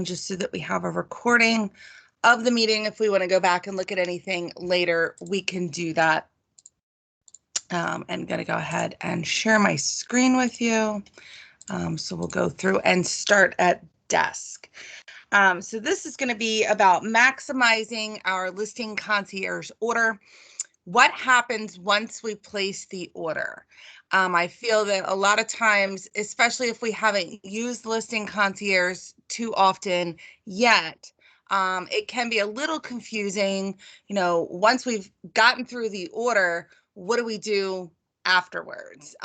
just so that we have a recording of the meeting. If we want to go back and look at anything later, we can do that. I'm going to go ahead and share my screen with you. So we'll go through and start at desk. So this is going to be about maximizing our listing concierge order. What happens once we place the order? I feel that a lot of times, especially if we haven't used listing concierge too often yet, it can be a little confusing. You know, once we've gotten through the order, what do we do afterwards?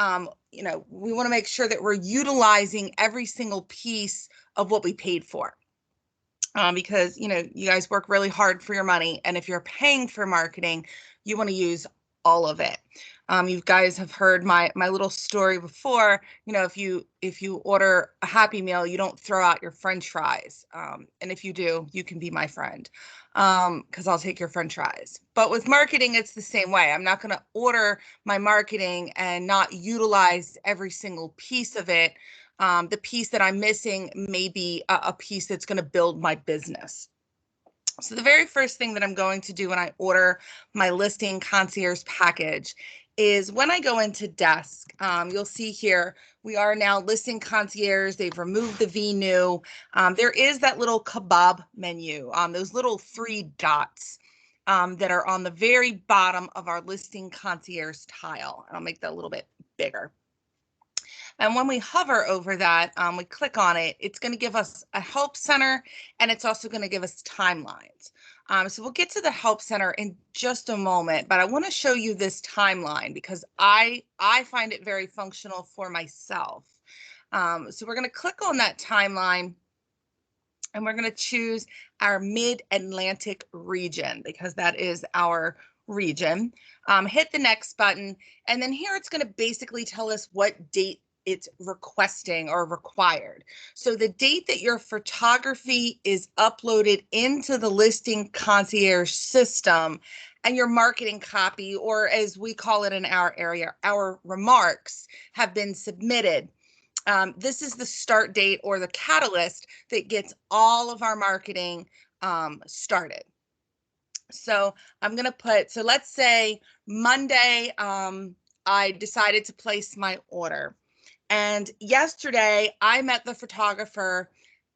You know, we want to make sure that we're utilizing every single piece of what we paid for. Because, you know, you guys work really hard for your money. And if you're paying for marketing, you want to use all of it. You guys have heard my little story before. You know, if you order a Happy Meal, you don't throw out your French fries. And if you do, you can be my friend, because I'll take your French fries. But with marketing, it's the same way. I'm not going to order my marketing and not utilize every single piece of it. The piece that I'm missing may be a piece that's going to build my business. So the very first thing that I'm going to do when I order my listing concierge package is when I go into desk, you'll see here, we are now listing concierge. They've removed the VNew. There is that little kebab menu, those little 3 dots that are on the very bottom of our listing concierge tile. And I'll make that a little bit bigger. And when we hover over that, we click on it, it's going to give us a help center, and it's also going to give us timelines. So we'll get to the help center in just a moment, but I want to show you this timeline because I find it very functional for myself. So we're going to click on that timeline, and we're going to choose our Mid-Atlantic region because that is our region. Hit the next button, and then here it's going to basically tell us what date it's requesting or required. So the date that your photography is uploaded into the listing concierge system and your marketing copy, or as we call it in our area, our remarks, have been submitted. This is the start date or the catalyst that gets all of our marketing started. So I'm going to put, so let's say Monday, I decided to place my order. And yesterday I met the photographer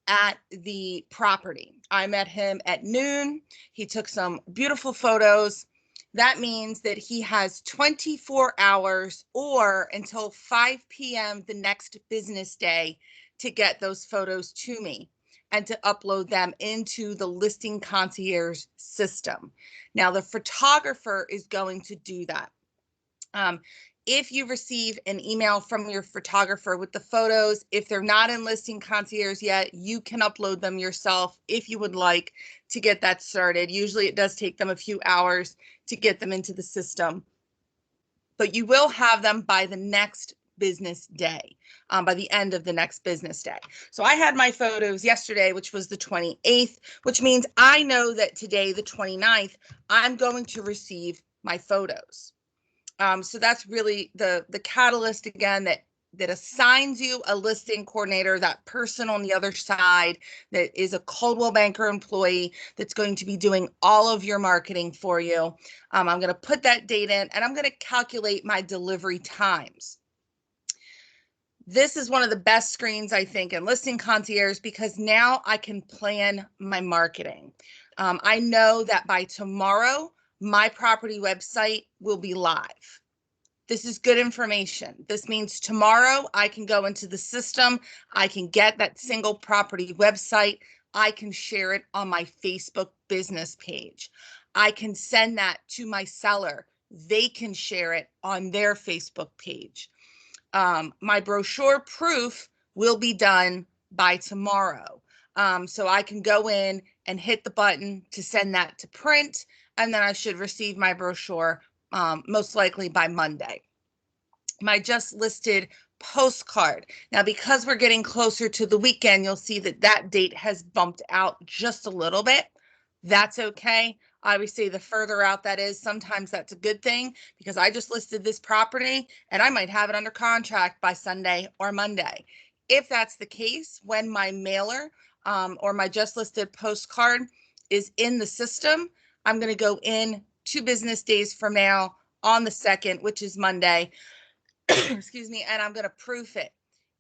at the property. I met him at noon. He took some beautiful photos. That means that he has 24 hours or until 5 p.m. the next business day to get those photos to me and to upload them into the listing concierge system. Now, the photographer is going to do that. If you receive an email from your photographer with the photos, if they're not in listing concierge yet, you can upload them yourself if you would like to get that started. Usually it does take them a few hours to get them into the system, but you will have them by the next business day, by the end of the next business day. So I had my photos yesterday, which was the 28th, which means I know that today, the 29th, I'm going to receive my photos. So that's really the catalyst again that assigns you a listing coordinator, that person on the other side that is a Coldwell Banker employee that's going to be doing all of your marketing for you. I'm going to put that date in and I'm going to calculate my delivery times. This is one of the best screens, I think, in Listing Concierge because now I can plan my marketing. I know that by tomorrow, my property website will be live. This is good information. This means tomorrow I can go into the system. I can get that single property website. I can share it on my Facebook business page. I can send that to my seller. They can share it on their Facebook page. My brochure proof will be done by tomorrow. So I can go in and hit the button to send that to print, and then I should receive my brochure most likely by Monday. My just listed postcard. Now, because we're getting closer to the weekend, you'll see that that date has bumped out just a little bit. That's okay. Obviously, the further out that is, sometimes that's a good thing because I just listed this property and I might have it under contract by Sunday or Monday. If that's the case, when my mailer or my just listed postcard is in the system, I'm going to go in 2 business days from now on the 2nd, which is Monday, excuse me, and I'm going to proof it.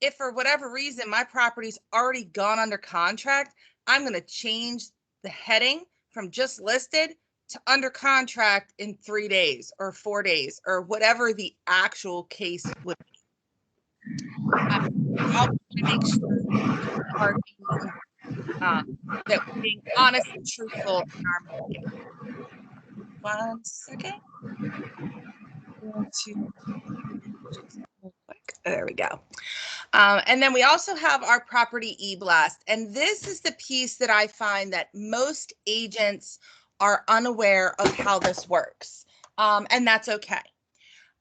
If for whatever reason my property's already gone under contract, I'm going to change the heading from just listed to under contract in 3 days or 4 days or whatever the actual case would be. I'll make sure that we're being honest and truthful in our marketing. 1 second. There we go. And then we also have our property e-blast. And this is the piece that I find that most agents are unaware of how this works. And that's okay.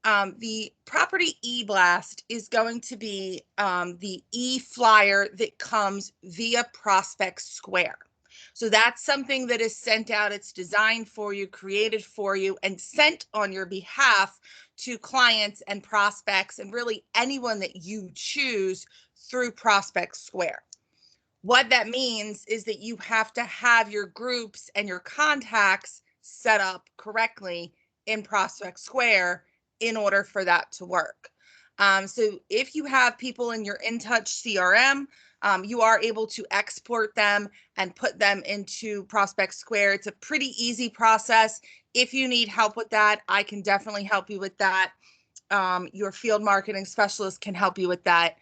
The property e-blast is going to be the e-flyer that comes via Prospect Square. So that's something that is sent out. It's designed for you, created for you, and sent on your behalf to clients and prospects and really anyone that you choose through Prospect Square. What that means is that you have to have your groups and your contacts set up correctly in Prospect Square in order for that to work. So if you have people in your InTouch CRM, you are able to export them and put them into Prospect Square. It's a pretty easy process. If you need help with that, I can definitely help you with that. Your field marketing specialist can help you with that.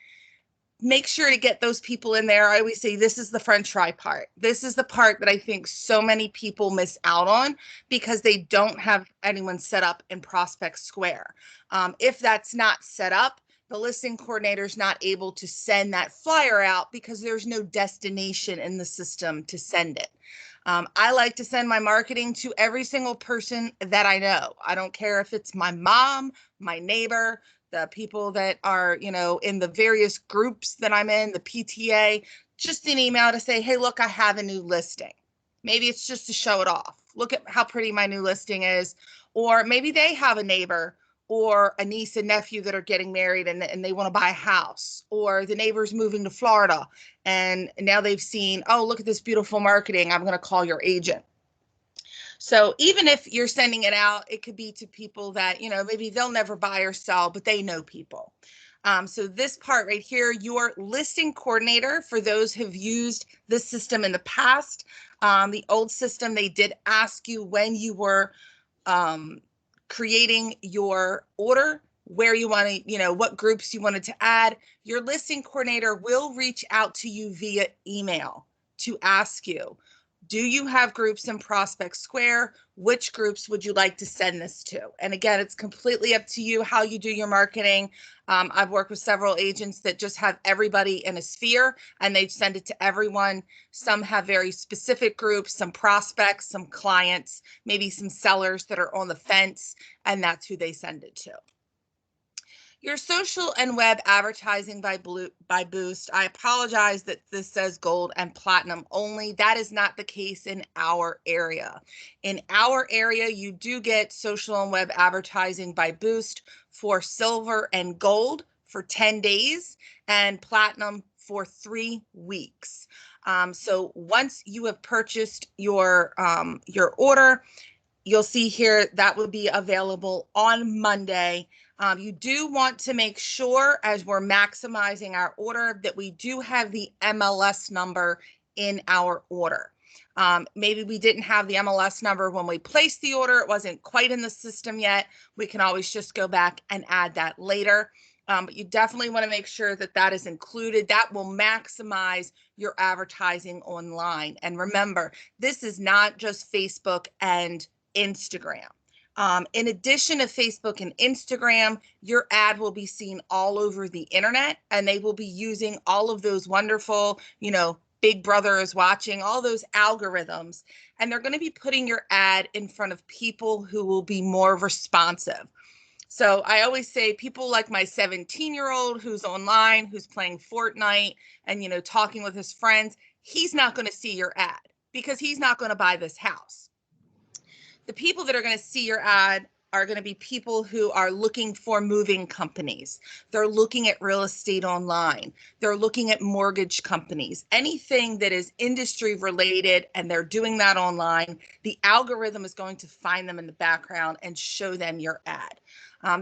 Make sure to get those people in there. I always say this is the French fry part. This is the part that I think so many people miss out on because they don't have anyone set up in Prospect Square. If that's not set up, the listing coordinator is not able to send that flyer out because there's no destination in the system to send it. I like to send my marketing to every single person that I know. I don't care if it's my mom, my neighbor, the people that are, in the various groups that I'm in, the PTA, just an email to say, hey, look, I have a new listing. Maybe it's just to show it off. Look at how pretty my new listing is. Or maybe they have a neighbor or a niece and nephew that are getting married and they want to buy a house, or the neighbor's moving to Florida and now they've seen, oh, look at this beautiful marketing. I'm going to call your agent. So even if you're sending it out, it could be to people that, maybe they'll never buy or sell, but they know people. So this part right here, your listing coordinator, for those who've used this system in the past, the old system, they did ask you when you were creating your order, where you want to, what groups you wanted to add. Your listing coordinator will reach out to you via email to ask you, do you have groups in Prospect Square? Which groups would you like to send this to? And again, it's completely up to you how you do your marketing. I've worked with several agents that just have everybody in a sphere and they send it to everyone. Some have very specific groups, some prospects, some clients, maybe some sellers that are on the fence, and that's who they send it to. Your social and web advertising by Boost. I apologize that this says gold and platinum only. That is not the case in our area. In our area, you do get social and web advertising by Boost for silver and gold for 10 days and platinum for 3 weeks. So once you have purchased your order, you'll see here that will be available on Monday. You do want to make sure, as we're maximizing our order, that we do have the MLS number in our order. Maybe we didn't have the MLS number when we placed the order. It wasn't quite in the system yet. We can always just go back and add that later. But you definitely want to make sure that that is included. That will maximize your advertising online. And remember, this is not just Facebook and Instagram. In addition to Facebook and Instagram, your ad will be seen all over the internet, and they will be using all of those wonderful, Big Brother is watching, all those algorithms, and they're going to be putting your ad in front of people who will be more responsive. So I always say people like my 17-year-old who's online, who's playing Fortnite and, talking with his friends, he's not going to see your ad because he's not going to buy this house. The people that are going to see your ad are going to be people who are looking for moving companies. They're looking at real estate online. They're looking at mortgage companies, anything that is industry related, and they're doing that online. The algorithm is going to find them in the background and show them your ad.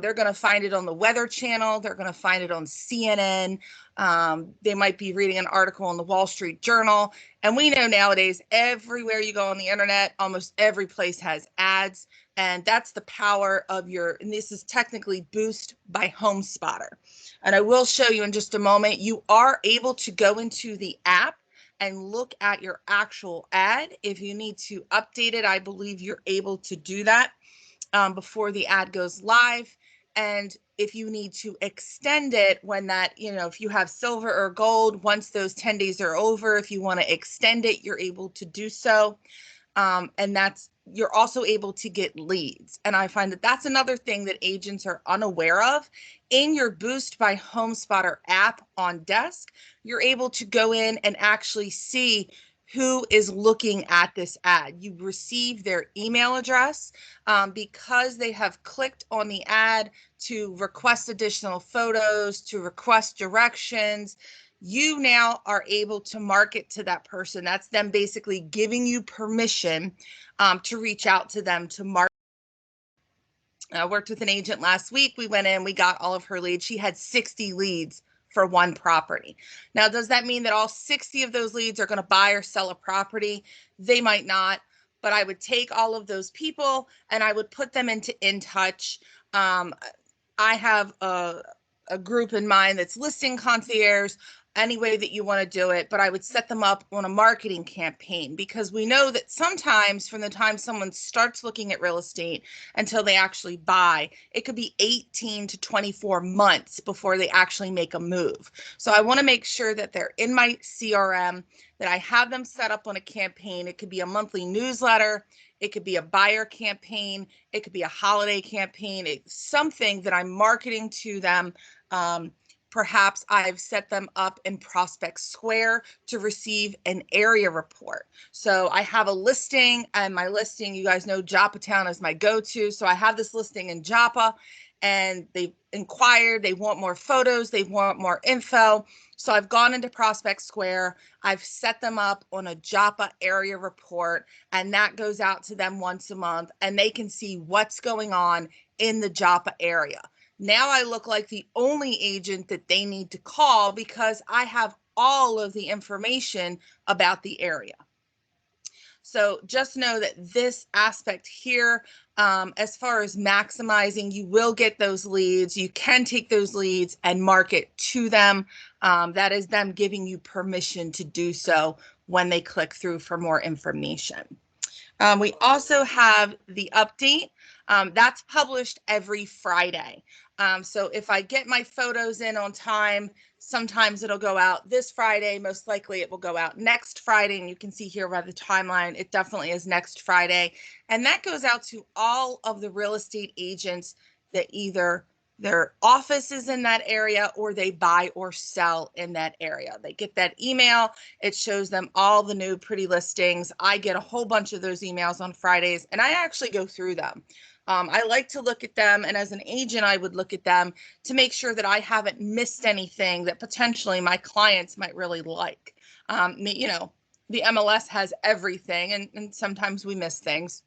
They're going to find it on the Weather Channel. They're going to find it on CNN. They might be reading an article in the Wall Street Journal. And we know nowadays, everywhere you go on the internet, almost every place has ads. And that's the power of and this is technically Boost by HomeSpotter. And I will show you in just a moment, you are able to go into the app and look at your actual ad. If you need to update it, I believe you're able to do that before the ad goes live. And if you need to extend it when that, if you have silver or gold, once those 10 days are over, if you want to extend it, you're able to do so. And you're also able to get leads. And I find that that's another thing that agents are unaware of. In your Boost by HomeSpotter app on desk, you're able to go in and actually see who is looking at this ad. You receive their email address because they have clicked on the ad to request additional photos, to request directions. You now are able to market to that person. That's them basically giving you permission to reach out to them to market. I worked with an agent last week. We went in, we got all of her leads. She had 60 leads for one property. Now, does that mean that all 60 of those leads are going to buy or sell a property? They might not, but I would take all of those people and I would put them into InTouch. I have a group in mind that's listing concierge, any way that you want to do it, but I would set them up on a marketing campaign, because we know that sometimes from the time someone starts looking at real estate until they actually buy, it could be 18 to 24 months before they actually make a move. So I want to make sure that they're in my CRM, that I have them set up on a campaign. It could be a monthly newsletter. It could be a buyer campaign. It could be a holiday campaign. It's something that I'm marketing to them. Perhaps I've set them up in Prospect Square to receive an area report. So I have a listing, and my listing, you guys know Joppa Town is my go-to. So I have this listing in Joppa, and they inquired, they want more photos, they want more info. So I've gone into Prospect Square, I've set them up on a Joppa area report, and that goes out to them once a month, and they can see what's going on in the Joppa area. Now I look like the only agent that they need to call because I have all of the information about the area. So just know that this aspect here, as far as maximizing, you will get those leads. You can take those leads and market to them. That is them giving you permission to do so when they click through for more information. We also have the update. That's published every Friday. So if I get my photos in on time, sometimes it'll go out this Friday. Most likely it will go out next Friday. And you can see here by the timeline, it definitely is next Friday. And that goes out to all of the real estate agents that either their office is in that area or they buy or sell in that area. They get that email. It shows them all the new pretty listings. I get a whole bunch of those emails on Fridays, and I actually go through them. I like to look at them, and as an agent, I would look at them to make sure that I haven't missed anything that potentially my clients might really like. The MLS has everything, and sometimes we miss things.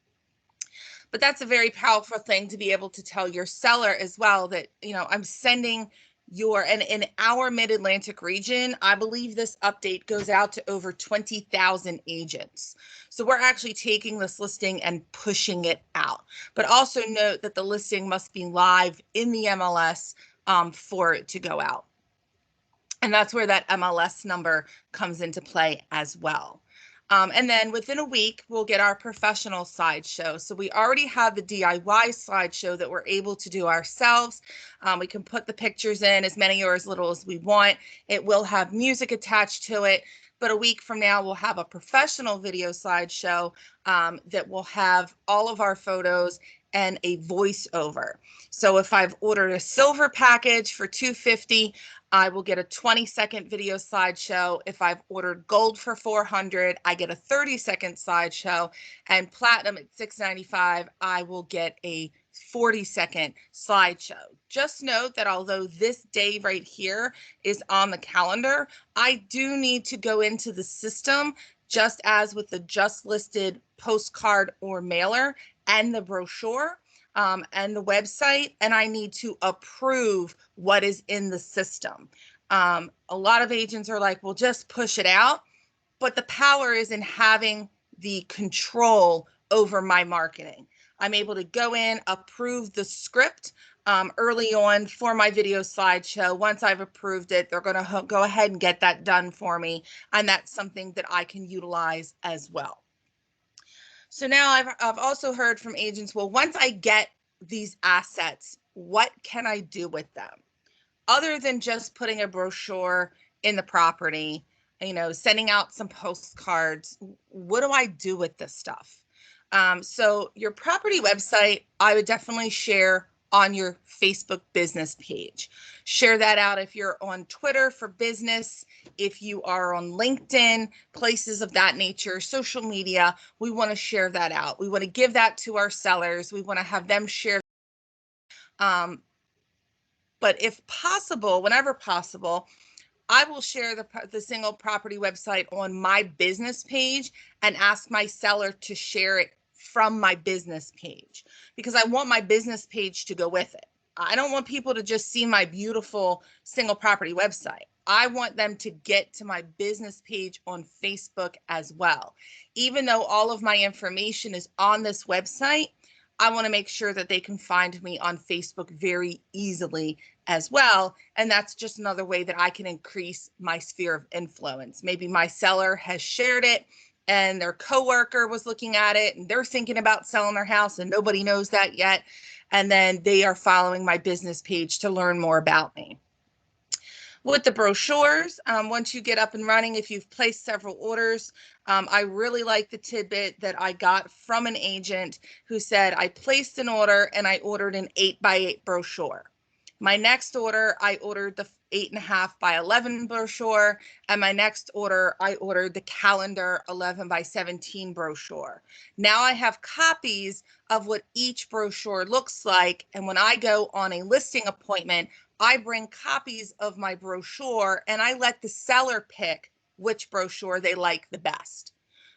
But that's a very powerful thing to be able to tell your seller as well that, I'm sending and in our mid-Atlantic region, I believe this update goes out to over 20,000 agents. So we're actually taking this listing and pushing it out. But also note that the listing must be live in the MLS for it to go out. And that's where that MLS number comes into play as well. And then within a week, we'll get our professional slideshow. So we already have the DIY slideshow that we're able to do ourselves. We can put the pictures in as many or as little as we want. It will have music attached to it. But a week from now, we'll have a professional video slideshow that will have all of our photos and a voiceover. So if I've ordered a silver package for $250, I will get a 20-second video slideshow. If I've ordered gold for $400, I get a 30-second slideshow. And platinum at $695, I will get a 40-second slideshow. Just note that although this day right here is on the calendar, I do need to go into the system, just as with the just listed postcard or mailer and the brochure and the website, and I need to approve what is in the system. A lot of agents are like, well, just push it out. But the power is in having the control over my marketing. I'm able to go in, approve the script early on for my video slideshow. Once I've approved it, they're going to go ahead and get that done for me. And that's something that I can utilize as well. So now I've also heard from agents, well, once I get these assets, what can I do with them? Other than just putting a brochure in the property, sending out some postcards, what do I do with this stuff? So your property website, I would definitely share on your Facebook business page. Share that out if you're on Twitter for business, if you are on LinkedIn, places of that nature, social media, we want to share that out. We want to give that to our sellers. We want to have them share. But if possible, whenever possible, I will share the single property website on my business page and ask my seller to share it from my business page, because I want my business page to go with it. I don't want people to just see my beautiful single property website. I want them to get to my business page on Facebook as well. Even though all of my information is on this website, I want to make sure that they can find me on Facebook very easily as well. And that's just another way that I can increase my sphere of influence. Maybe my seller has shared it and their coworker was looking at it and they're thinking about selling their house and nobody knows that yet. And then they are following my business page to learn more about me. With the brochures, once you get up and running, if you've placed several orders, I really like the tidbit that I got from an agent who said, I placed an order and I ordered an 8x8 brochure. My next order, I ordered the 8.5x11 brochure, and my next order, I ordered the calendar 11x17 brochure. Now I have copies of what each brochure looks like, and when I go on a listing appointment, I bring copies of my brochure and I let the seller pick which brochure they like the best.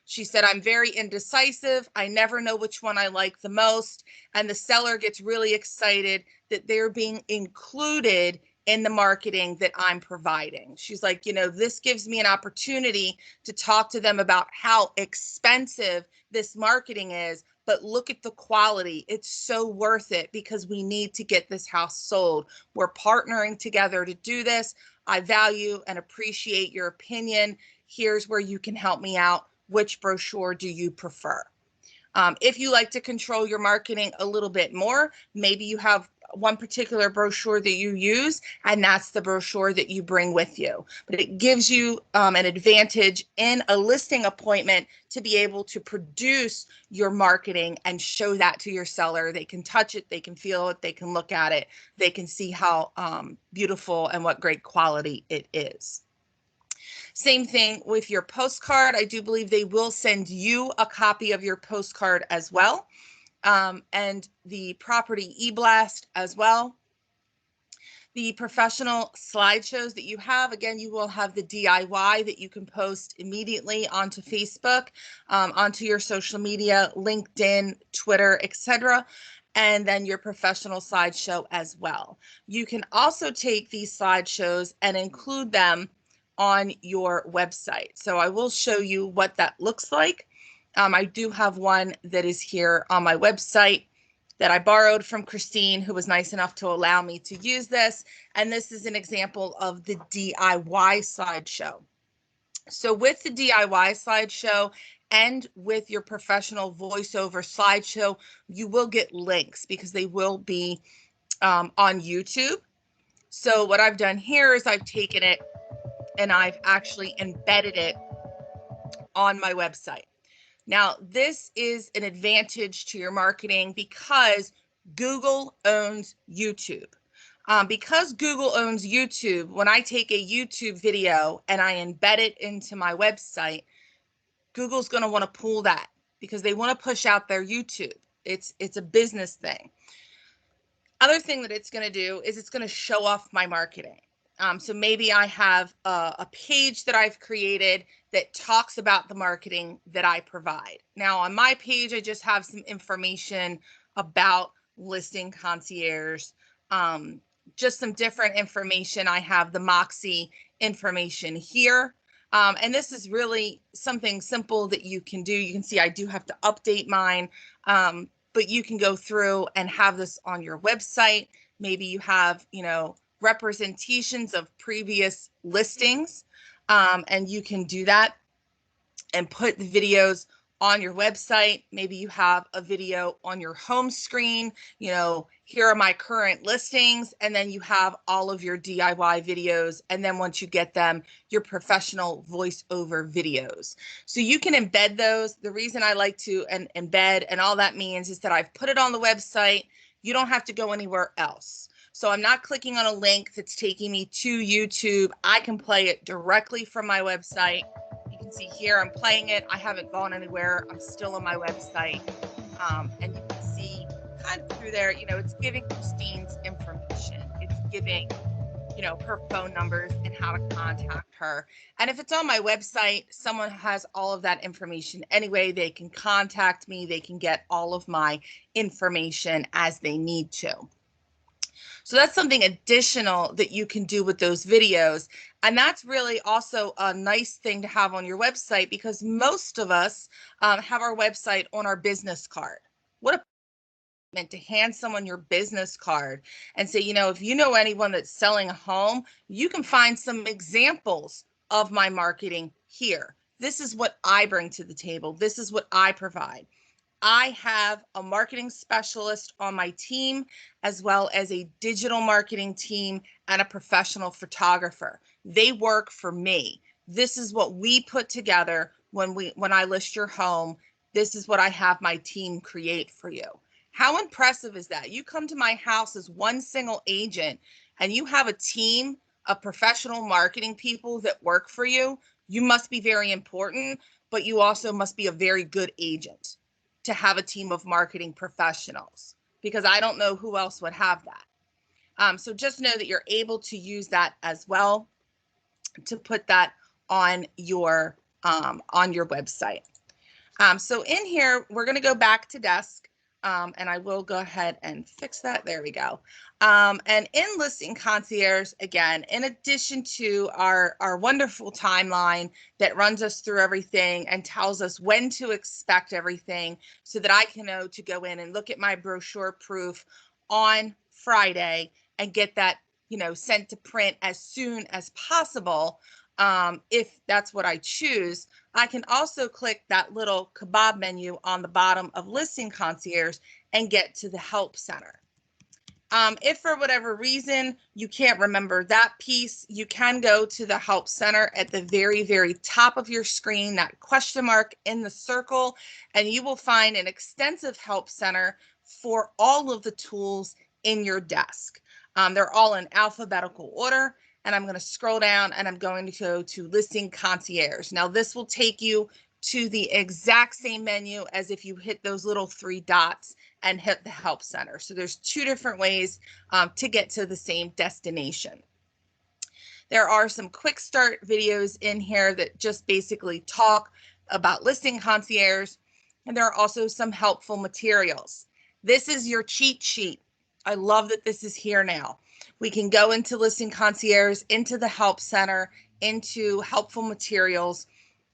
She said, I'm very indecisive. I never know which one I like the most. And the seller gets really excited that they're being included in the marketing that I'm providing. She's like, this gives me an opportunity to talk to them about how expensive this marketing is, but look at the quality. It's so worth it because we need to get this house sold. We're partnering together to do this. I value and appreciate your opinion. Here's where you can help me out. Which brochure do you prefer? If you like to control your marketing a little bit more, maybe you have one particular brochure that you use, and that's the brochure that you bring with you. But it gives you an advantage in a listing appointment to be able to produce your marketing and show that to your seller. They can touch it, they can feel it, they can look at it, they can see how beautiful and what great quality it is. Same thing with your postcard. I do believe they will send you a copy of your postcard as well. And the property e-blast as well. The professional slideshows that you have, again, you will have the DIY that you can post immediately onto Facebook, onto your social media, LinkedIn, Twitter, etc., and then your professional slideshow as well. You can also take these slideshows and include them on your website. So I will show you what that looks like. I do have one that is here on my website that I borrowed from Christine, who was nice enough to allow me to use this. And this is an example of the DIY slideshow. So with the DIY slideshow and with your professional voiceover slideshow, you will get links because they will be on YouTube. So what I've done here is I've taken it and I've actually embedded it on my website. Now, this is an advantage to your marketing because Google owns YouTube. Because Google owns YouTube, when I take a YouTube video and I embed it into my website, Google's going to want to pull that because they want to push out their YouTube. It's a business thing. Other thing that it's going to do is it's going to show off my marketing. So maybe I have a page that I've created that talks about the marketing that I provide. Now on my page, I just have some information about Listing Concierge, just some different information. I have the Moxie information here. And this is really something simple that you can do. You can see I do have to update mine, but you can go through and have this on your website. Maybe you have, representations of previous listings, and you can do that and put the videos on your website. Maybe you have a video on your home screen, here are my current listings, and then you have all of your DIY videos. And then once you get them, your professional voiceover videos. So you can embed those. The reason I like to embed, and all that means is that I've put it on the website. You don't have to go anywhere else. So I'm not clicking on a link that's taking me to YouTube. I can play it directly from my website. You can see here I'm playing it. I haven't gone anywhere. I'm still on my website. And you can see kind of through there, it's giving Christine's information. It's giving, her phone numbers and how to contact her. And if it's on my website, someone has all of that information anyway. They can contact me. They can get all of my information as they need to. So that's something additional that you can do with those videos. And that's really also a nice thing to have on your website, because most of us have our website on our business card. What a meant to hand someone your business card and say, if you know anyone that's selling a home, you can find some examples of my marketing here. This is what I bring to the table. This is what I provide. I have a marketing specialist on my team, as well as a digital marketing team and a professional photographer. They work for me. This is what we put together when I list your home. This is what I have my team create for you. How impressive is that? You come to my house as one single agent, and you have a team of professional marketing people that work for you. You must be very important, but you also must be a very good agent to have a team of marketing professionals, because I don't know who else would have that. So just know that you're able to use that as well to put that on your website. So in here, we're going to go back to desk. And I will go ahead and fix that. There we go. And in Listing Concierge, again, in addition to our wonderful timeline that runs us through everything and tells us when to expect everything, so that I can know to go in and look at my brochure proof on Friday and get that, sent to print as soon as possible. If that's what I choose, I can also click that little kebab menu on the bottom of Listing Concierge and get to the Help Center. If for whatever reason you can't remember that piece, you can go to the Help Center at the very, very top of your screen, that question mark in the circle, and you will find an extensive Help Center for all of the tools in your desk. They're all in alphabetical order. And I'm going to scroll down and I'm going to go to Listing Concierge. Now this will take you to the exact same menu as if you hit those little 3 dots and hit the Help Center. So there's 2 different ways to get to the same destination. There are some quick start videos in here that just basically talk about Listing Concierge. And there are also some helpful materials. This is your cheat sheet. I love that this is here now. We can go into Listing Concierge, into the Help Center, into helpful materials,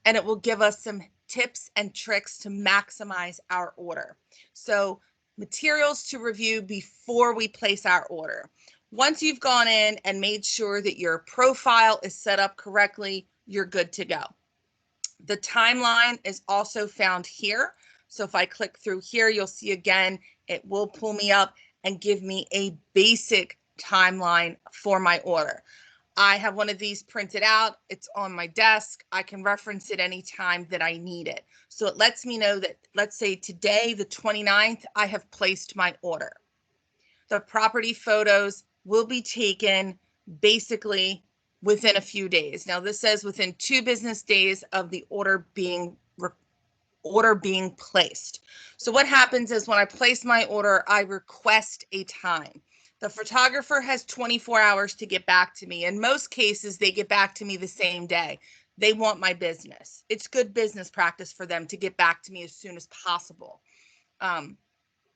and it will give us some tips and tricks to maximize our order. So materials to review before we place our order. Once you've gone in and made sure that your profile is set up correctly, you're good to go. The timeline is also found here. So if I click through here, you'll see again, it will pull me up and give me a basic timeline for my order. I have one of these printed out. It's on my desk. I can reference it anytime that I need it. So it lets me know that, let's say today, the 29th, I have placed my order. The property photos will be taken basically within a few days. Now this says within 2 business days of the order being placed. So what happens is when I place my order, I request a time. The photographer has 24 hours to get back to me. In most cases, they get back to me the same day. They want my business. It's good business practice for them to get back to me as soon as possible.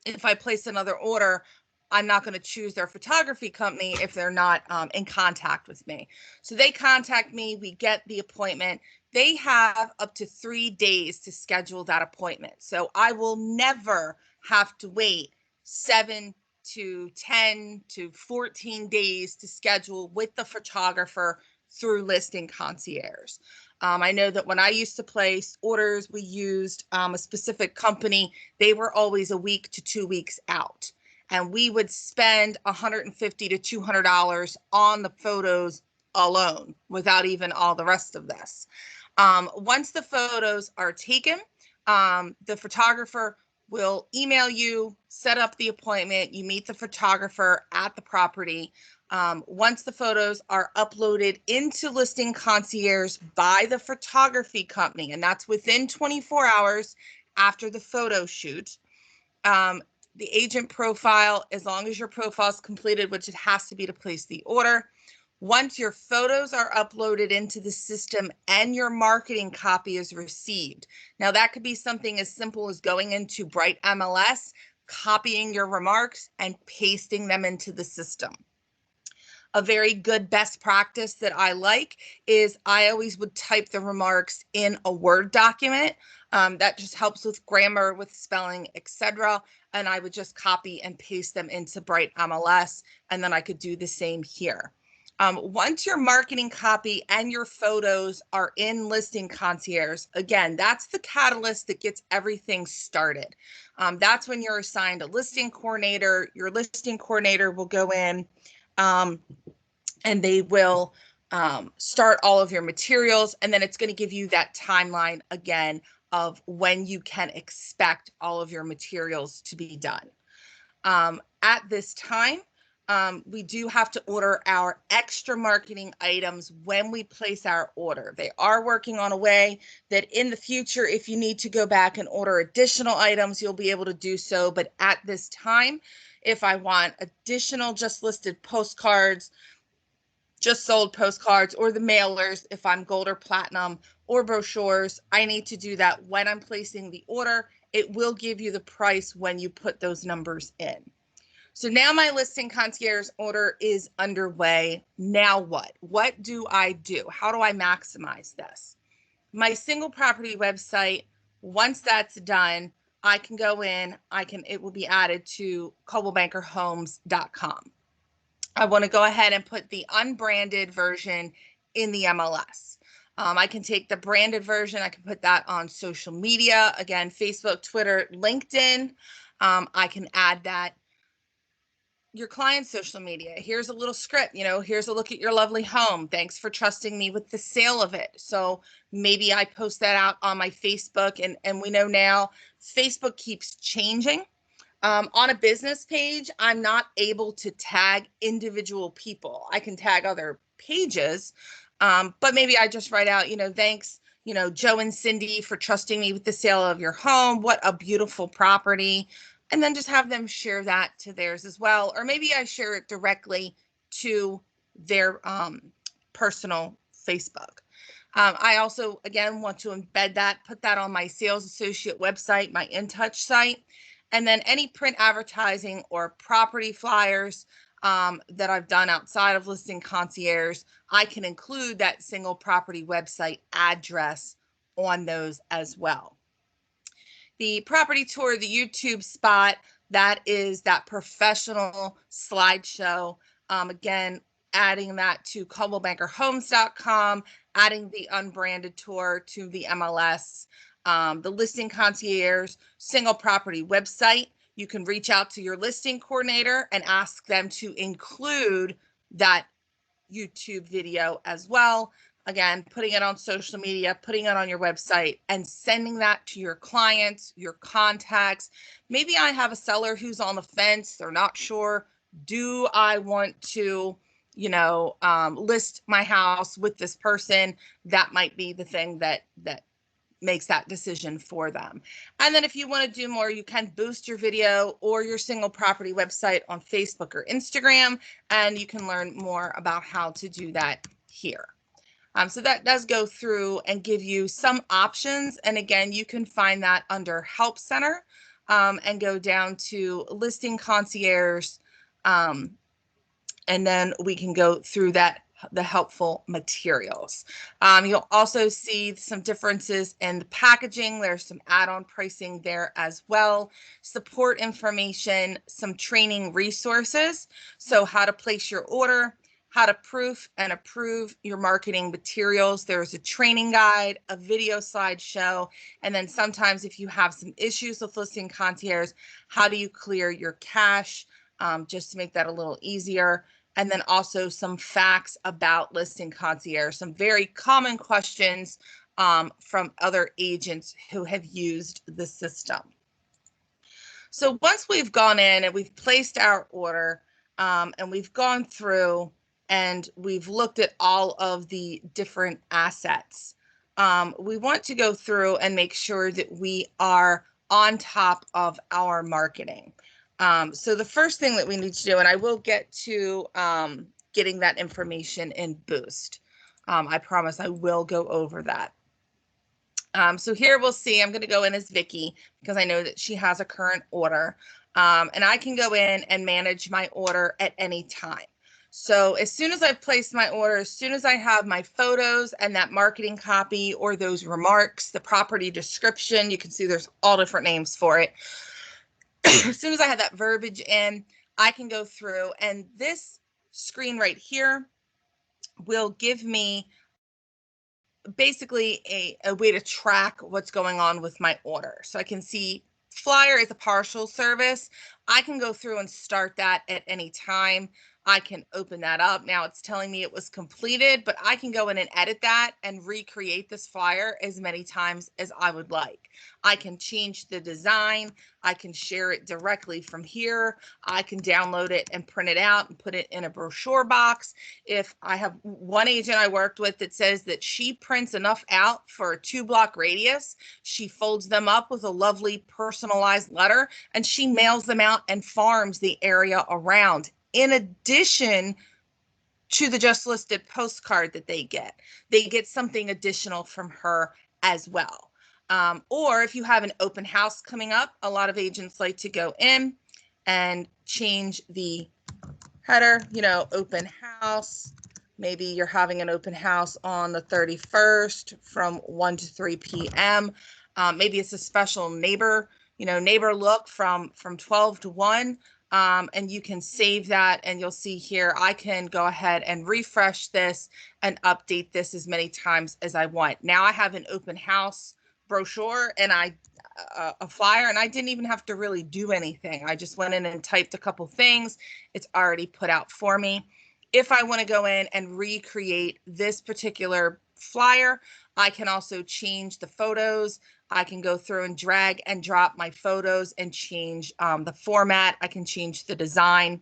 If I place another order, I'm not going to choose their photography company if they're not in contact with me. So they contact me, we get the appointment. They have up to 3 days to schedule that appointment. So I will never have to wait 7 to 10 to 14 days to schedule with the photographer through Listing Concierge. I know that when I used to place orders, we used a specific company. They were always a week to 2 weeks out. And we would spend $150 to $200 on the photos alone without even all the rest of this. Once the photos are taken, the photographer will email you, set up the appointment. You meet the photographer at the property. Once the photos are uploaded into Listing Concierge by the photography company, and that's within 24 hours after the photo shoot, the agent profile, as long as your profile is completed, which it has to be to place the order. Once your photos are uploaded into the system and your marketing copy is received. Now that could be something as simple as going into Bright MLS, copying your remarks and pasting them into the system. A very good best practice that I like is I always would type the remarks in a Word document. That just helps with grammar, with spelling, etc. And I would just copy and paste them into Bright MLS, and then I could do the same here. Once your marketing copy and your photos are in Listing Concierge, again, that's the catalyst that gets everything started. That's when you're assigned a listing coordinator. Your listing coordinator will go in and they will start all of your materials, and then it's going to give you that timeline again of when you can expect all of your materials to be done. At this time, we do have to order our extra marketing items when we place our order. They are working on a way that in the future, if you need to go back and order additional items, you'll be able to do so. But at this time, if I want additional just listed postcards, just sold postcards, or the mailers, if I'm gold or platinum, or brochures, I need to do that when I'm placing the order. It will give you the price when you put those numbers in. So now my Listing Concierge order is underway. Now what? What do I do? How do I maximize this? My single property website, once that's done, I can go in, it will be added to coldwellbankerhomes.com. I want to go ahead and put the unbranded version in the MLS. I can take the branded version. I can put that on social media. Again, Facebook, Twitter, LinkedIn. I can add that. Your client's social media. Here's a little script, here's a look at your lovely home. Thanks for trusting me with the sale of it. So maybe I post that out on my Facebook, and we know now Facebook keeps changing. On a business page, I'm not able to tag individual people. I can tag other pages, but maybe I just write out, thanks, Joe and Cindy for trusting me with the sale of your home. What a beautiful property. And then just have them share that to theirs as well. Or maybe I share it directly to their personal Facebook. I also, again, want to embed that, put that on my sales associate website, my InTouch site. And then any print advertising or property flyers that I've done outside of Listing Concierge, I can include that single property website address on those as well. The property tour, the YouTube spot, that is that professional slideshow. Again, adding that to coldwellbankerhomes.com, adding the unbranded tour to the MLS. The Listing Concierge single property website. You can reach out to your listing coordinator and ask them to include that YouTube video as well. Again, putting it on social media, putting it on your website, and sending that to your clients, your contacts. Maybe I have a seller who's on the fence. They're not sure. Do I want to, list my house with this person? That might be the thing that makes that decision for them. And then if you want to do more, you can boost your video or your single property website on Facebook or Instagram, and you can learn more about how to do that here. So that does go through and give you some options. And again, you can find that under Help Center and go down to Listing Concierge. And then we can go through that, the helpful materials. You'll also see some differences in the packaging. There's some add-on pricing there as well. Support information, some training resources. So how to place your order, how to proof and approve your marketing materials. There's a training guide, a video slideshow, and then sometimes if you have some issues with Listing Concierge, how do you clear your cache, just to make that a little easier. And then also some facts about Listing Concierge, some very common questions from other agents who have used the system. So once we've gone in and we've placed our order and we've gone through and we've looked at all of the different assets, we want to go through and make sure that we are on top of our marketing. So the first thing that we need to do, and I will get to getting that information in Boost. I promise I will go over that. So here we'll see, I'm going to go in as Vicky because I know that she has a current order. And I can go in and manage my order at any time. So as soon as I've placed my order, as soon as I have my photos and that marketing copy or those remarks, the property description, you can see there's all different names for it. As soon as I have that verbiage in, I can go through, and this screen right here will give me basically a way to track what's going on with my order. So I can see flyer is a partial service. I can go through and start that at any time. I can open that up. Now it's telling me it was completed, but I can go in and edit that and recreate this flyer as many times as I would like. I can change the design. I can share it directly from here. I can download it and print it out and put it in a brochure box. If I have one agent I worked with that says that she prints enough out for a 2-block radius, she folds them up with a lovely personalized letter and she mails them out and farms the area around. In addition to the just listed postcard that they get something additional from her as well. Or if you have an open house coming up, a lot of agents like to go in and change the header, open house. Maybe you're having an open house on the 31st from 1 to 3 p.m. Maybe it's a special neighbor look from 12 to 1. And you can save that, and you'll see here, I can go ahead and refresh this and update this as many times as I want. Now I have an open house brochure and a flyer, and I didn't even have to really do anything. I just went in and typed a couple things. It's already put out for me. If I want to go in and recreate this particular flyer, I can also change the photos. I can go through and drag and drop my photos and change the format. I can change the design.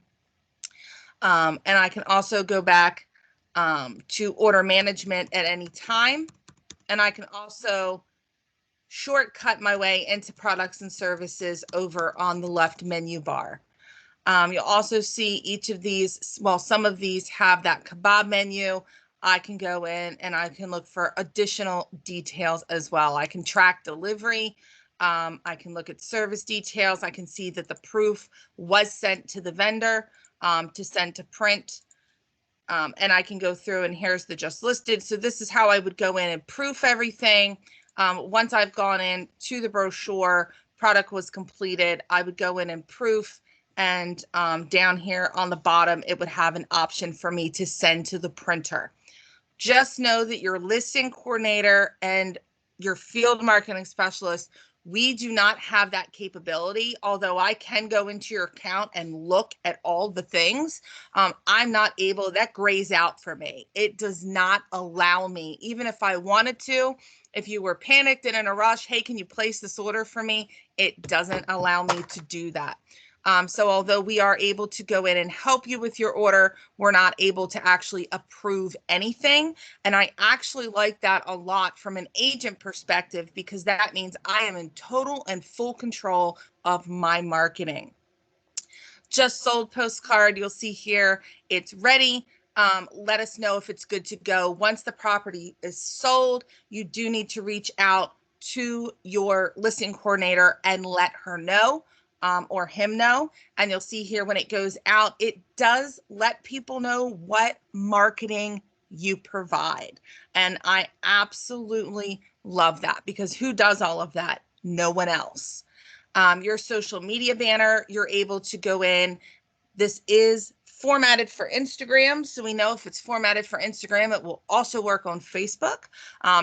And I can also go back to order management at any time. And I can also shortcut my way into products and services over on the left menu bar. You'll also see each of these, well, some of these have that kebab menu. I can go in and I can look for additional details as well. I can track delivery. I can look at service details. I can see that the proof was sent to the vendor to send to print. And I can go through, and here's the just listed. So this is how I would go in and proof everything. Once I've gone in to the brochure, product was completed, I would go in and proof. And down here on the bottom, it would have an option for me to send to the printer. Just know that your listing coordinator and your field marketing specialist, we do not have that capability. Although I can go into your account and look at all the things, I'm not able, that grays out for me. It does not allow me, even if I wanted to, if you were panicked and in a rush, hey, can you place this order for me? It doesn't allow me to do that. So although we are able to go in and help you with your order, we're not able to actually approve anything. And I actually like that a lot from an agent perspective, because that means I am in total and full control of my marketing. Just sold postcard, you'll see here, it's ready. Let us know if it's good to go. Once the property is sold, you do need to reach out to your listing coordinator and let her know, or him know. And you'll see here when it goes out, it does let people know what marketing you provide. And I absolutely love that, because who does all of that? No one else. Your social media banner, you're able to go in. This is formatted for Instagram, so we know if it's formatted for Instagram, it will also work on Facebook,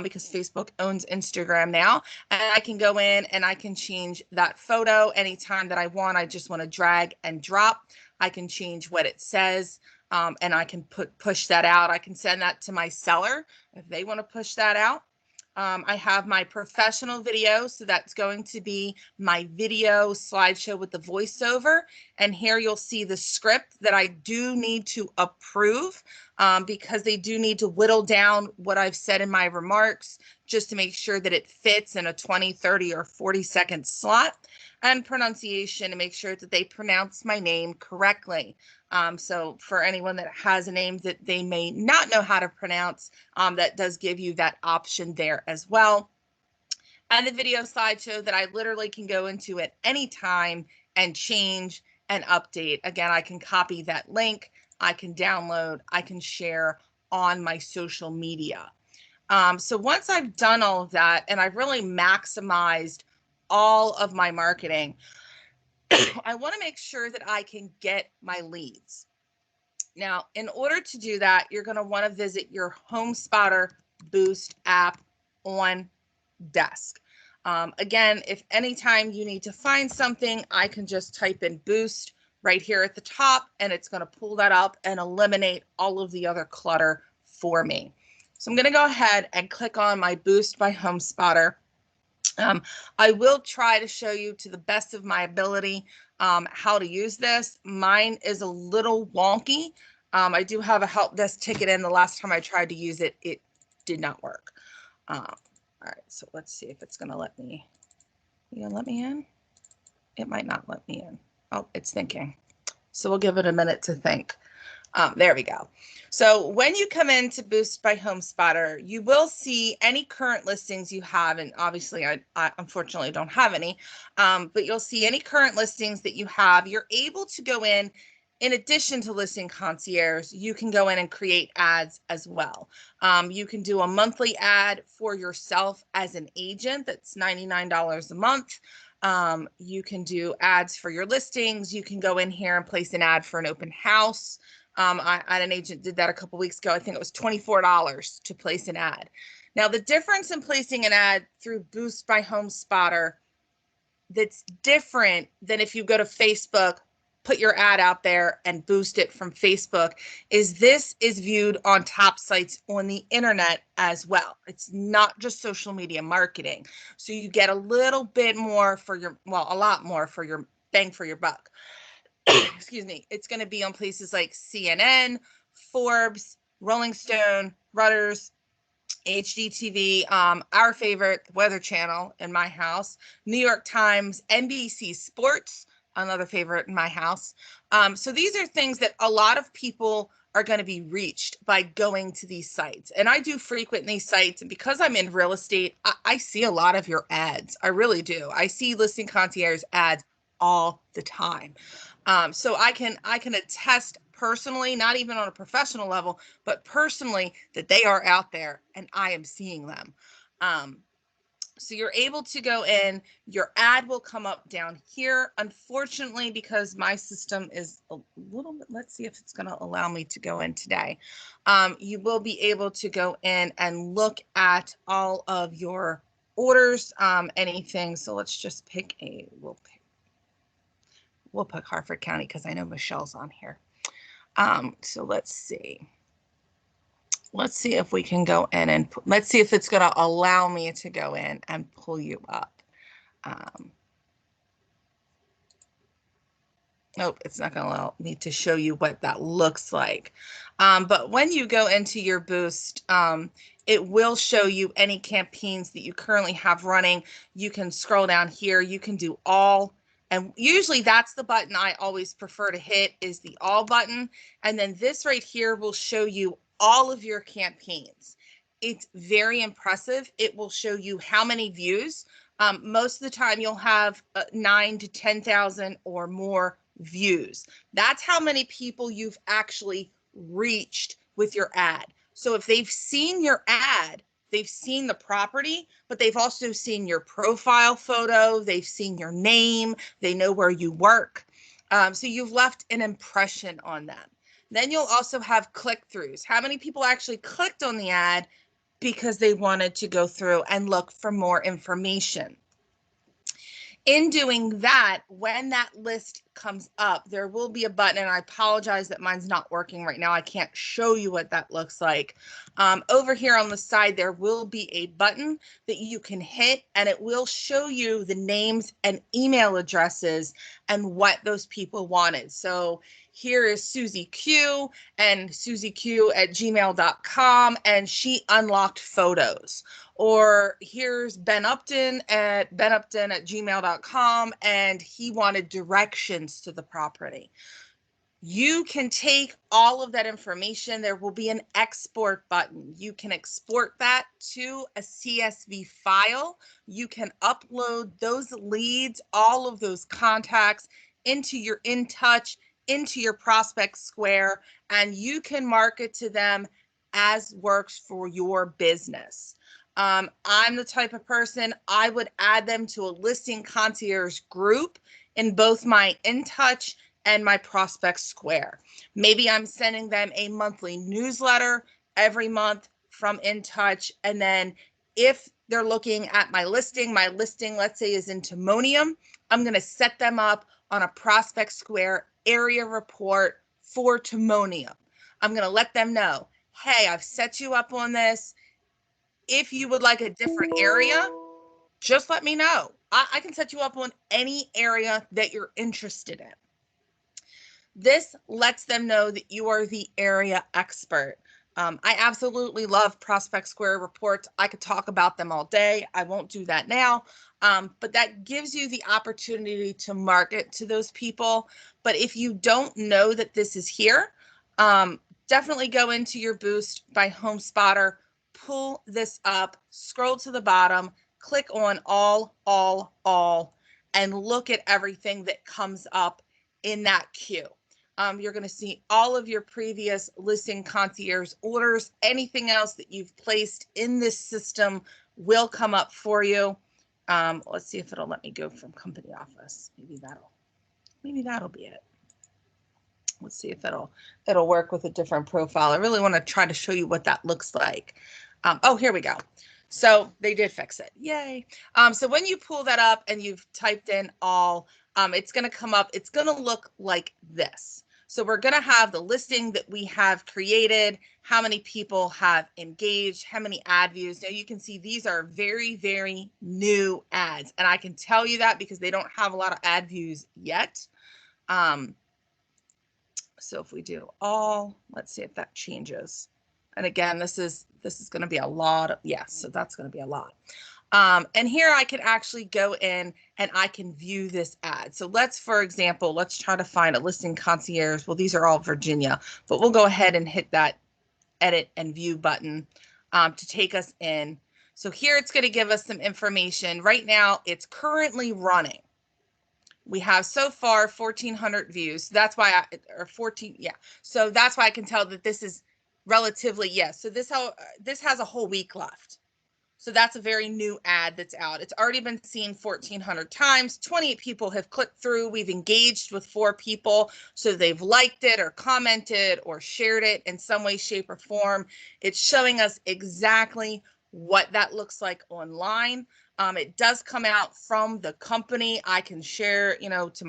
because Facebook owns Instagram now. And I can go in and I can change that photo anytime that I want. I just want to drag and drop. I can change what it says, and I can push that out. I can send that to my seller if they want to push that out. I have my professional video, so that's going to be my video slideshow with the voiceover. And here you'll see the script that I do need to approve, because they do need to whittle down what I've said in my remarks just to make sure that it fits in a 20, 30, or 40-second slot, and pronunciation to make sure that they pronounce my name correctly. So for anyone that has a name that they may not know how to pronounce, that does give you that option there as well. And the video slideshow that I literally can go into at any time and change and update. Again, I can copy that link, I can download, I can share on my social media. So once I've done all of that and I've really maximized all of my marketing, I want to make sure that I can get my leads. Now, in order to do that, you're going to want to visit your HomeSpotter Boost app on desk. Again, if anytime you need to find something, I can just type in Boost right here at the top, and it's going to pull that up and eliminate all of the other clutter for me. So I'm going to go ahead and click on my Boost by HomeSpotter. I will try to show you to the best of my ability how to use this. Mine is a little wonky. I do have a help desk ticket in. The last time I tried to use it, it did not work. All right, so let's see if it's going to let me. You gonna let me in? It might not let me in. Oh, it's thinking. So we'll give it a minute to think. There we go. So when you come into Boost by HomeSpotter, you will see any current listings you have. And obviously, I unfortunately don't have any, but you'll see any current listings that you have. You're able to go in addition to Listing Concierge, you can go in and create ads as well. You can do a monthly ad for yourself as an agent. That's $99 a month. You can do ads for your listings. You can go in here and place an ad for an open house. I had an agent did that a couple weeks ago. I think it was $24 to place an ad. Now, the difference in placing an ad through Boost by HomeSpotter that's different than if you go to Facebook, put your ad out there and boost it from Facebook, is this is viewed on top sites on the internet as well. It's not just social media marketing. So you get a little bit more for your, well, a lot more for your bang for your buck. Excuse me. It's going to be on places like CNN, Forbes, Rolling Stone, Reuters, HGTV, our favorite Weather Channel in my house, New York Times, NBC Sports, another favorite in my house. So these are things that a lot of people are going to be reached by going to these sites. And I do frequent these sites. And because I'm in real estate, I see a lot of your ads. I really do. I see Listing Concierge ads all the time. So I can attest personally, not even on a professional level, but personally, that they are out there and I am seeing them. So you're able to go in, your ad will come up down here. Unfortunately, because my system is a little bit, let's see if it's going to allow me to go in today. You will be able to go in and look at all of your orders, anything. So let's just pick we'll pick Harford County because I know Michelle's on here. So let's see. Let's see if we can go in and let's see if it's going to allow me to go in and pull you up. Nope, it's not going to allow me to show you what that looks like. But when you go into your boost, it will show you any campaigns that you currently have running. You can scroll down here. You can do all. And usually that's the button I always prefer to hit, is the all button. And then this right here will show you all of your campaigns. It's very impressive. It will show you how many views. Most of the time you'll have 9 to 10,000 or more views. That's how many people you've actually reached with your ad. So if they've seen your ad, they've seen the property, but they've also seen your profile photo, they've seen your name, they know where you work. So you've left an impression on them. Then you'll also have click-throughs. How many people actually clicked on the ad because they wanted to go through and look for more information? In doing that, when that list comes up, there will be a button, and I apologize that mine's not working right now. I can't show you what that looks like. Over here on the side, there will be a button that you can hit, and it will show you the names and email addresses and what those people wanted. So here is Susie Q and susieq@gmail.com, and she unlocked photos. Or here's Ben Upton at benupton@gmail.com, and he wanted directions to the property. You can take all of that information. There will be an export button. You can export that to a CSV file. You can upload those leads, all of those contacts, into your InTouch, into your Prospect Square, and you can market to them as works for your business. I'm the type of person, I would add them to a listing concierge group in both my InTouch and my Prospect Square. Maybe I'm sending them a monthly newsletter every month from InTouch. And then if they're looking at my listing, let's say, is in Timonium, I'm going to set them up on a Prospect Square area report for Timonium. I'm going to let them know, hey, I've set you up on this. If you would like a different area, just let me know. I can set you up on any area that you're interested in. This lets them know that you are the area expert. I absolutely love Prospect Square reports. I could talk about them all day. I won't do that now, but that gives you the opportunity to market to those people. But if you don't know that this is here, definitely go into your boost by HomeSpotter, pull this up, scroll to the bottom, click on all, and look at everything that comes up in that queue. You're going to see all of your previous listing concierge orders. Anything else that you've placed in this system will come up for you. Let's see if it'll let me go from company office. Maybe that'll be it. Let's see if it'll work with a different profile. I really want to try to show you what that looks like. Oh, here we go. So they did fix it. Yay. So when you pull that up and you've typed in all, it's going to come up. It's going to look like this. So we're going to have the listing that we have created, how many people have engaged, how many ad views. Now you can see these are very, very new ads. And I can tell you that because they don't have a lot of ad views yet. So if we do all, let's see if that changes. And again, this is going to be a lot of, yes, so that's going to be a lot. And here I can actually go in and I can view this ad. So for example, let's try to find a listing concierge. Well, these are all Virginia, but we'll go ahead and hit that edit and view button to take us in. So here it's going to give us some information. Right now, it's currently running. We have so far 1,400 views. That's why So that's why I can tell that this is relatively, yes. So this has a whole week left. So that's a very new ad that's out. It's already been seen 1,400 times. 28 people have clicked through. We've engaged with 4 people. So they've liked it or commented or shared it in some way, shape, or form. It's showing us exactly what that looks like online. It does come out from the company. I can share, to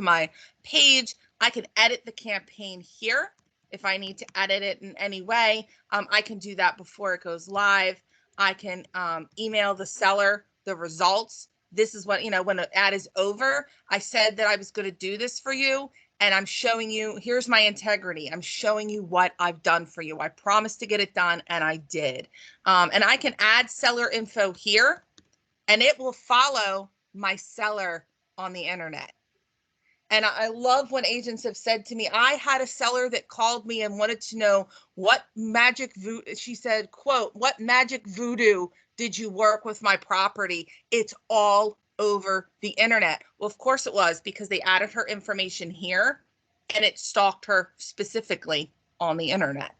my page. I can edit the campaign here. If I need to edit it in any way, I can do that before it goes live. I can email the seller the results this is what, when an ad is over, I said that I was going to do this for you. And I'm showing you, here's my integrity. I'm showing you what I've done for you. I promised to get it done, and I did. And I can add seller info here, and it will follow my seller on the internet. And I love when agents have said to me, I had a seller that called me and wanted to know what magic voodoo, she said, quote, what magic voodoo did you work with my property? It's all over the internet. Well, of course it was, because they added her information here and it stalked her specifically on the internet.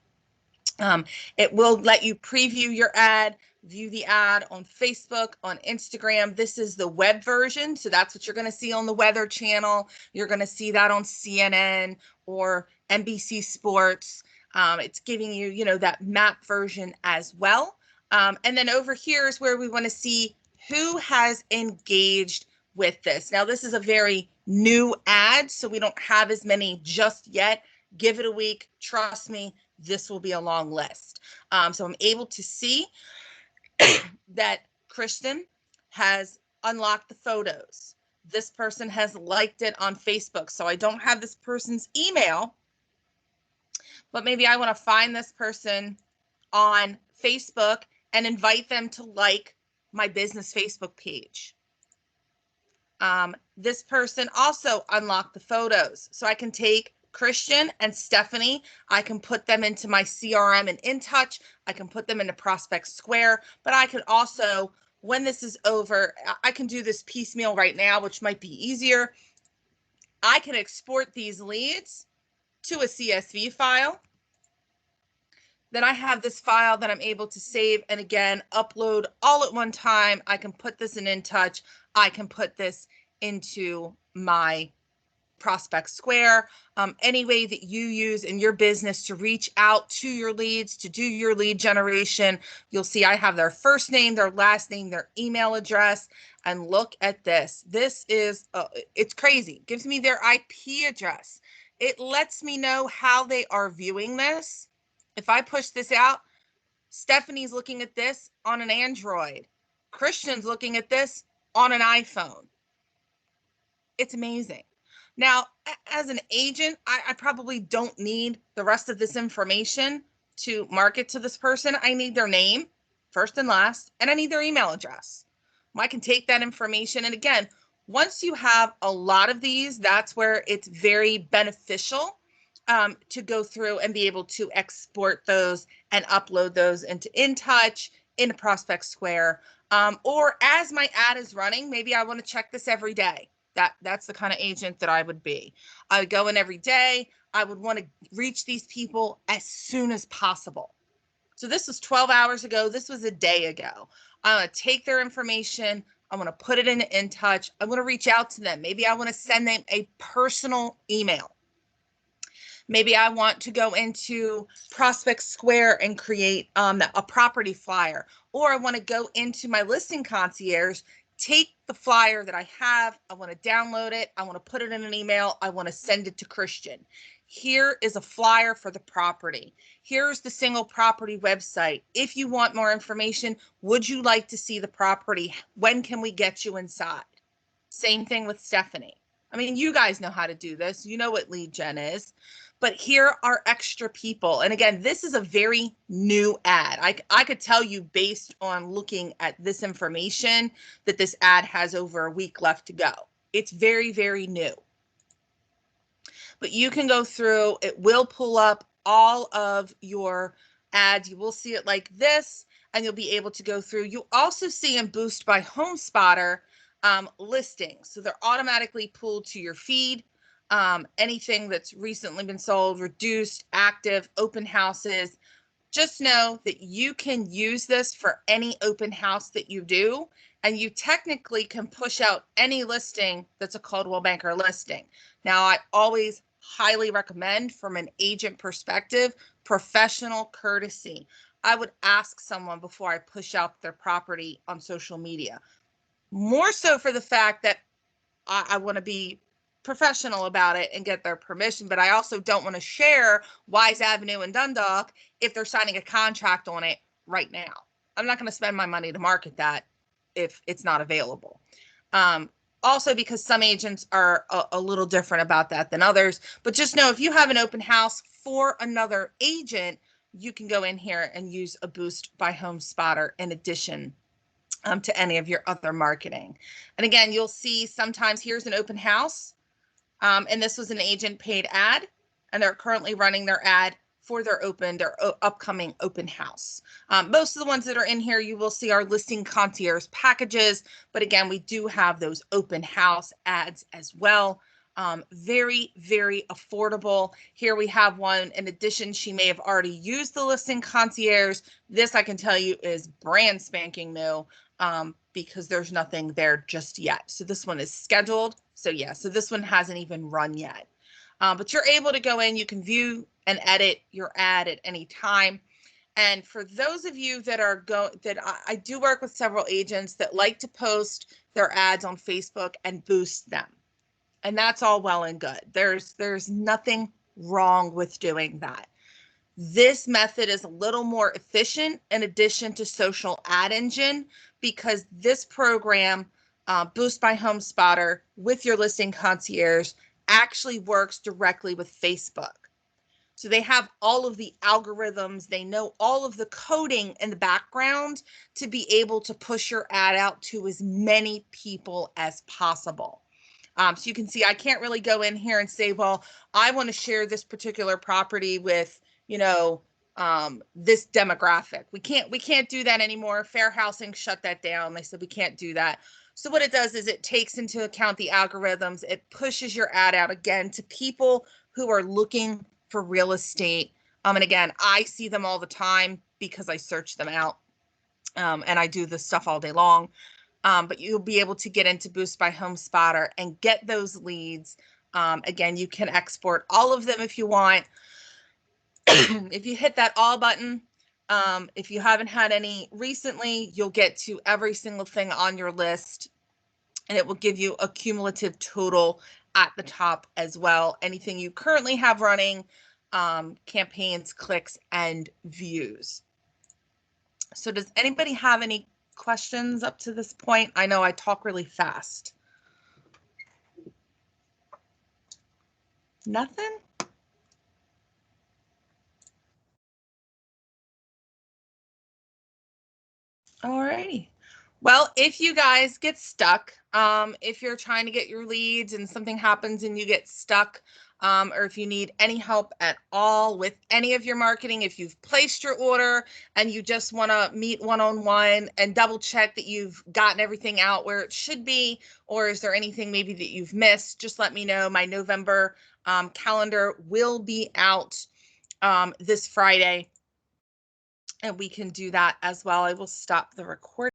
It will let you preview your ad, view the ad on Facebook, on Instagram. This is the web version. So that's what you're going to see on the Weather Channel. You're going to see that on CNN or NBC Sports. It's giving you, that map version as well. And then over here is where we want to see who has engaged with this. Now, this is a very new ad, so we don't have as many just yet. Give it a week. Trust me, this will be a long list. So I'm able to see that Christian has unlocked the photos. This person has liked it on Facebook. So I don't have this person's email, but maybe I want to find this person on Facebook and invite them to like my business Facebook page. This person also unlocked the photos. So I can take Christian and Stephanie, I can put them into my CRM and InTouch. I can put them into Prospect Square, but I can also, when this is over, I can do this piecemeal right now, which might be easier. I can export these leads to a CSV file. Then I have this file that I'm able to save and again, upload all at one time. I can put this in InTouch. I can put this into my Prospect Square, any way that you use in your business to reach out to your leads, to do your lead generation. You'll see I have their first name, their last name, their email address, and look at this. This is, it's crazy. It gives me their IP address. It lets me know how they are viewing this. If I push this out, Stephanie's looking at this on an Android. Christian's looking at this on an iPhone. It's amazing. Now, as an agent, I probably don't need the rest of this information to market to this person. I need their name, first and last, and I need their email address. I can take that information. And again, once you have a lot of these, that's where it's very beneficial to go through and be able to export those and upload those into InTouch, into Prospect Square, or as my ad is running, maybe I want to check this every day. That's the kind of agent that I would be. I would go in every day. I would want to reach these people as soon as possible. So this was 12 hours ago. This was a day ago. I'm going to take their information. I'm going to put it into InTouch. I'm going to reach out to them. Maybe I want to send them a personal email. Maybe I want to go into Prospect Square and create a property flyer, or I want to go into my listing concierge, take the flyer that I have, I want to download it, I want to put it in an email, I want to send it to Christian. Here is a flyer for the property. Here's the single property website. If you want more information, would you like to see the property? When can we get you inside? Same thing with Stephanie. I mean, you guys know how to do this. You know what lead gen is. But here are extra people. And again, this is a very new ad. I could tell you based on looking at this information that this ad has over a week left to go. It's very, very new. But you can go through, it will pull up all of your ads. You will see it like this, and you'll be able to go through. You'll also see in Boost by HomeSpotter listings. So they're automatically pulled to your feed. Anything that's recently been sold, reduced, active, open houses. Just know that you can use this for any open house that you do, and you technically can push out any listing that's a Coldwell Banker listing. Now, I always highly recommend, from an agent perspective, professional courtesy. I would ask someone before I push out their property on social media. More so for the fact that I want to be professional about it and get their permission, but I also don't want to share Wise Avenue in Dundalk if they're signing a contract on it right now. I'm not going to spend my money to market that if it's not available. Also because some agents are a little different about that than others. But just know if you have an open house for another agent, you can go in here and use a Boost by Home Spotter in addition to any of your other marketing. And again, you'll see sometimes here's an open house, and this was an agent paid ad, and they're currently running their ad for their upcoming open house. Most of the ones that are in here, you will see our listing concierge packages, but again, we do have those open house ads as well. Very, very affordable. Here we have one. In addition, she may have already used the listing concierge. This I can tell you is brand spanking new, because there's nothing there just yet. So this one is scheduled. So yeah, so this one hasn't even run yet. But you're able to go in, you can view and edit your ad at any time. And for those of you that are I do work with several agents that like to post their ads on Facebook and boost them. And that's all well and good. There's nothing wrong with doing that. This method is a little more efficient in addition to social ad engine, because this program, Boost by Home Spotter with your listing concierge, actually works directly with Facebook. So they have all of the algorithms, they know all of the coding in the background to be able to push your ad out to as many people as possible. So you can see I can't really go in here and say, well, I want to share this particular property with, this demographic. We can't do that anymore. Fair Housing shut that down. They said we can't do that. So what it does is it takes into account the algorithms. It pushes your ad out again to people who are looking for real estate. And again, I see them all the time because I search them out, and I do this stuff all day long. But you'll be able to get into Boost by Home Spotter and get those leads. Again, you can export all of them if you want. If you hit that all button, if you haven't had any recently, you'll get to every single thing on your list, and it will give you a cumulative total at the top as well. Anything you currently have running, campaigns, clicks, and views. So does anybody have any questions up to this point? I know I talk really fast. Nothing? Alrighty. Well, if you guys get stuck, if you're trying to get your leads and something happens and you get stuck, or if you need any help at all with any of your marketing, if you've placed your order and you just want to meet one-on-one and double check that you've gotten everything out where it should be, or is there anything maybe that you've missed, just let me know. My November calendar will be out this Friday, and we can do that as well. I will stop the recording.